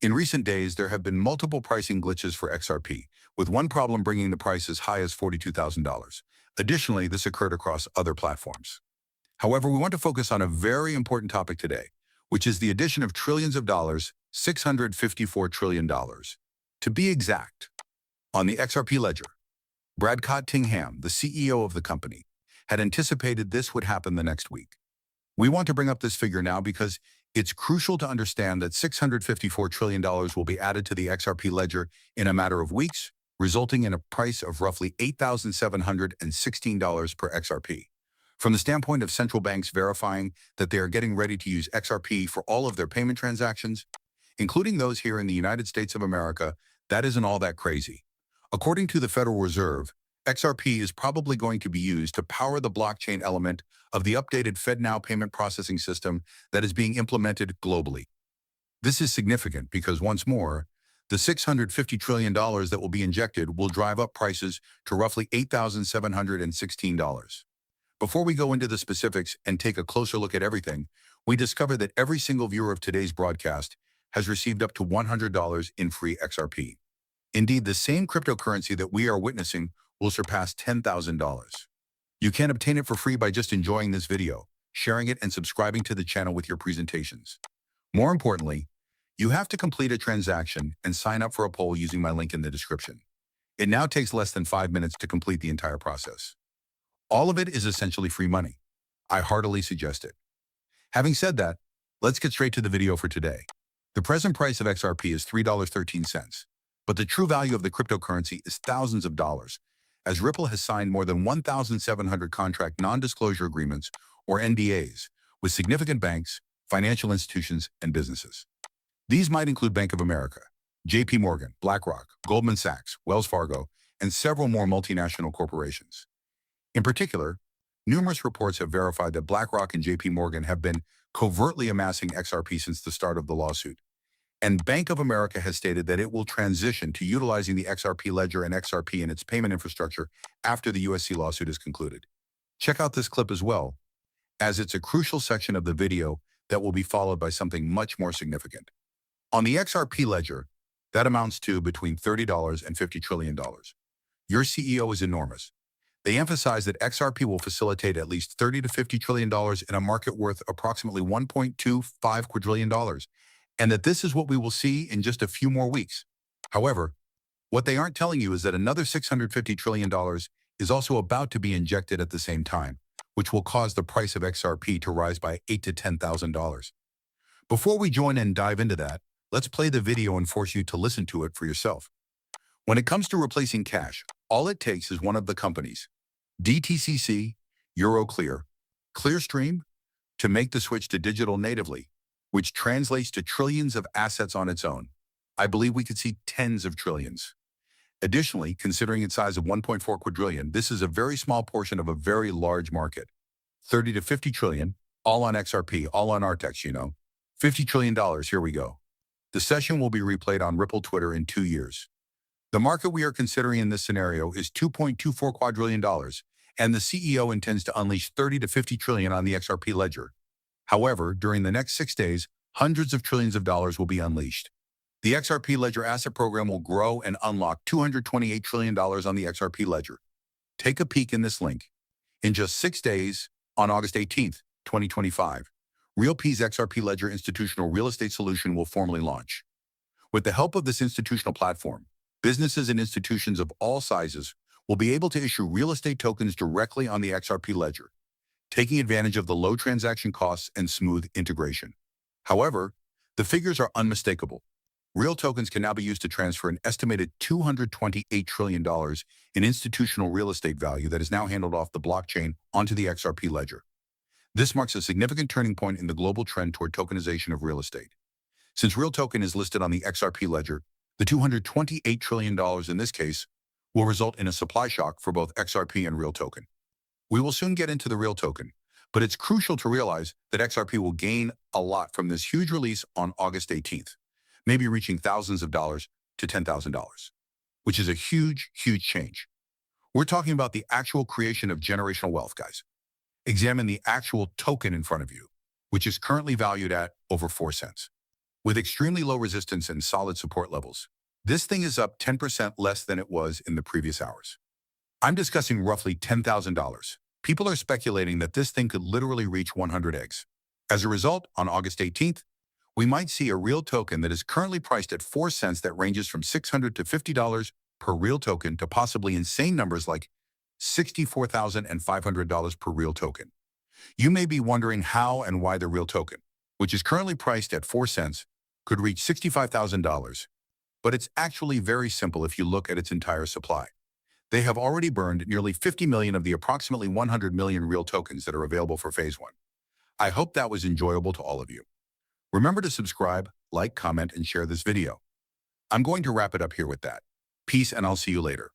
In recent days, there have been multiple pricing glitches for XRP, with one problem bringing the price as high as $42,000. Additionally, this occurred across other platforms. However, we want to focus on a very important topic today, which is the addition of trillions of dollars, $654 trillion. To be exact, on the XRP ledger, Bradcott Tingham, the CEO of the company, had anticipated this would happen the next week. We want to bring up this figure now because it's crucial to understand that $654 trillion will be added to the XRP ledger in a matter of weeks, resulting in a price of roughly $8,716 per XRP. From the standpoint of central banks verifying that they are getting ready to use XRP for all of their payment transactions, including those here in the United States of America, that isn't all that crazy. According to the Federal Reserve, XRP is probably going to be used to power the blockchain element of the updated FedNow payment processing system that is being implemented globally. This is significant because, once more, the $650 trillion that will be injected will drive up prices to roughly $8,716. Before we go into the specifics and take a closer look at everything, we discover that every single viewer of today's broadcast has received up to $100 in free XRP. Indeed, the same cryptocurrency that we are witnessing will surpass $10,000. You can obtain it for free by just enjoying this video, sharing it, and subscribing to the channel with your presentations. More importantly, you have to complete a transaction and sign up for a poll using my link in the description. It now takes less than 5 minutes to complete the entire process. All of it is essentially free money. I heartily suggest it. Having said that, let's get straight to the video for today. The present price of XRP is $3.13, but the true value of the cryptocurrency is thousands of dollars, as Ripple has signed more than 1,700 contract non-disclosure agreements, or NDAs, with significant banks, financial institutions, and businesses. These might include Bank of America, JP Morgan, BlackRock, Goldman Sachs, Wells Fargo, and several more multinational corporations. In particular, numerous reports have verified that BlackRock and JP Morgan have been covertly amassing XRP since the start of the lawsuit. And Bank of America has stated that it will transition to utilizing the XRP ledger and XRP in its payment infrastructure after the USC lawsuit is concluded. Check out this clip as well, as it's a crucial section of the video that will be followed by something much more significant. On the XRP ledger, that amounts to between $30 and $50 trillion. Your CEO is enormous. They emphasize that XRP will facilitate at least $30 to $50 trillion in a market worth approximately $1.25 quadrillion, and that this is what we will see in just a few more weeks. However, what they aren't telling you is that another $650 trillion is also about to be injected at the same time, which will cause the price of XRP to rise by $8,000 to $10,000. Before we join and dive into that, let's play the video and force you to listen to it for yourself. When it comes to replacing cash, all it takes is one of the companies, DTCC, Euroclear, Clearstream, to make the switch to digital natively, which translates to trillions of assets on its own. I believe we could see tens of trillions. Additionally, considering its size of 1.4 quadrillion, this is a very small portion of a very large market. 30 to 50 trillion, all on XRP, all on Artex, $50 trillion, here we go. The session will be replayed on Ripple Twitter in 2 years. The market we are considering in this scenario is $2.24 quadrillion, and the CEO intends to unleash 30 to 50 trillion on the XRP ledger. However, during the next 6 days, hundreds of trillions of dollars will be unleashed. The XRP Ledger Asset Program will grow and unlock $228 trillion on the XRP ledger. Take a peek in this link. In just 6 days, on August 18th, 2025, RealP's XRP Ledger Institutional Real Estate Solution will formally launch. With the help of this institutional platform, businesses and institutions of all sizes will be able to issue real estate tokens directly on the XRP ledger, taking advantage of the low transaction costs and smooth integration. However, the figures are unmistakable. Real tokens can now be used to transfer an estimated $228 trillion in institutional real estate value that is now handled off the blockchain onto the XRP ledger. This marks a significant turning point in the global trend toward tokenization of real estate. Since Real Token is listed on the XRP ledger, the $228 trillion in this case will result in a supply shock for both XRP and Real Token. We will soon get into the Real Token, but it's crucial to realize that XRP will gain a lot from this huge release on August 18th, maybe reaching thousands of dollars to $10,000, which is a huge, huge change. We're talking about the actual creation of generational wealth, guys. Examine the actual token in front of you, which is currently valued at over 4 cents. with extremely low resistance and solid support levels. This thing is up 10% less than it was in the previous hours. I'm discussing roughly $10,000. People are speculating that this thing could literally reach 100x. As a result, on August 18th, we might see a real token that is currently priced at 4 cents that ranges from $600 to $50 per real token to possibly insane numbers like $64,500 per real token. You may be wondering how and why the real token, which is currently priced at 4 cents, could reach $65,000. But it's actually very simple if you look at its entire supply. They have already burned nearly 50 million of the approximately 100 million real tokens that are available for Phase 1. I hope that was enjoyable to all of you. Remember to subscribe, like, comment, and share this video. I'm going to wrap it up here with that. Peace, and I'll see you later.